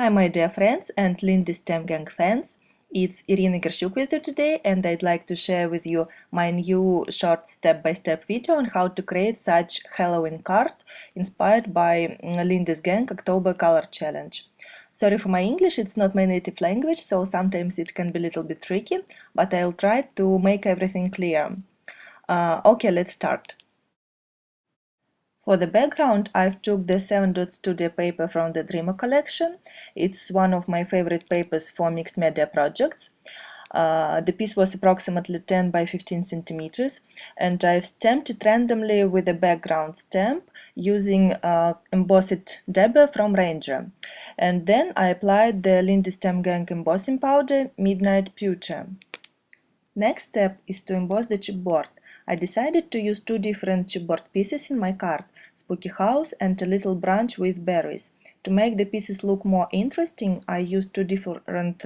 Hi my dear friends and Lindy STEM Gang fans, it's Irina Gerschuk with you today, and I'd like to share with you my new short step-by-step video on how to create such Halloween card inspired by Lindy's Gang October Color Challenge. Sorry for my English, it's not my native language, so sometimes it can be a little bit tricky, but I'll try to make everything clear. Okay, let's start. For the background, I've took the 7 Dot Studio paper from the Dreamer collection. It's one of my favorite papers for mixed media projects. The piece was approximately 10 by 15 centimeters, and I've stamped it randomly with a background stamp using embossed dabber from Ranger. And then I applied the Lindy STEM Gang embossing powder, Midnight Pewter. Next step is to emboss the chipboard. I decided to use two different chipboard pieces in my card, Spooky House and a little branch with berries. To make the pieces look more interesting, I used two different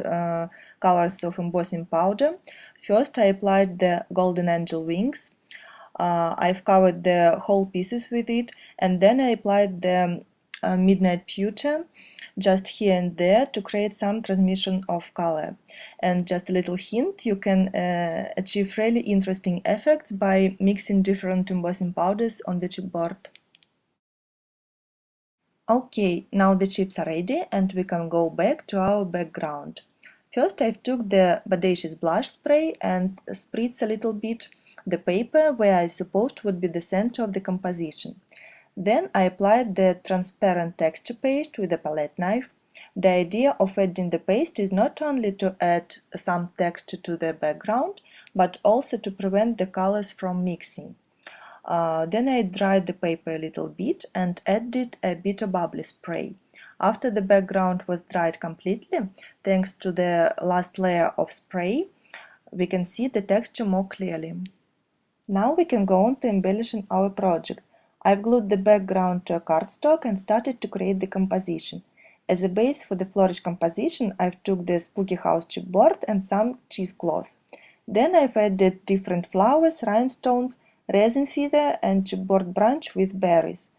colors of embossing powder. First, I applied the Golden Angel wings. I've covered the whole pieces with it, and then I applied the Midnight Pewter just here and there to create some transmission of color. And just a little hint, you can achieve really interesting effects by mixing different embossing powders on the chipboard. Okay, now the chips are ready and we can go back to our background. First, I took the Bodacious blush spray and spritz a little bit the paper where I supposed would be the center of the composition. Then I applied the transparent texture paste with a palette knife. The idea of adding the paste is not only to add some texture to the background, but also to prevent the colors from mixing. Then I dried the paper a little bit and added a bit of bubbly spray. After the background was dried completely, thanks to the last layer of spray, we can see the texture more clearly. Now we can go on to embellishing our project. I've glued the background to a cardstock and started to create the composition. As a base for the flourish composition, I've took the Spooky House chipboard and some cheesecloth. Then I've added different flowers, rhinestones, resin feather and chipboard branch with berries.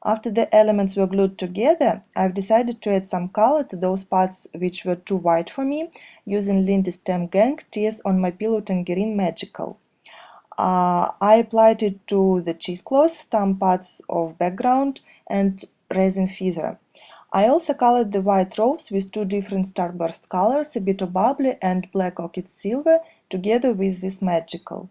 After the elements were glued together, I've decided to add some color to those parts which were too white for me, using Lindy STEM Gang Tears on My Pillow Tangerine Magical. I applied it to the cheesecloth, some parts of background and resin feather. I also colored the white rose with two different starburst colors, a bit of bubbly and black orchid silver, together with this magical.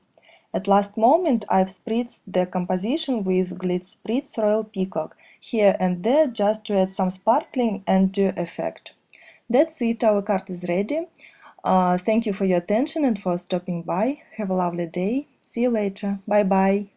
At last moment, I've spritzed the composition with Glitz Spritz Royal Peacock, here and there just to add some sparkling and dew effect. That's it, our card is ready. Thank you for your attention and for stopping by. Have a lovely day. See you later. Bye bye.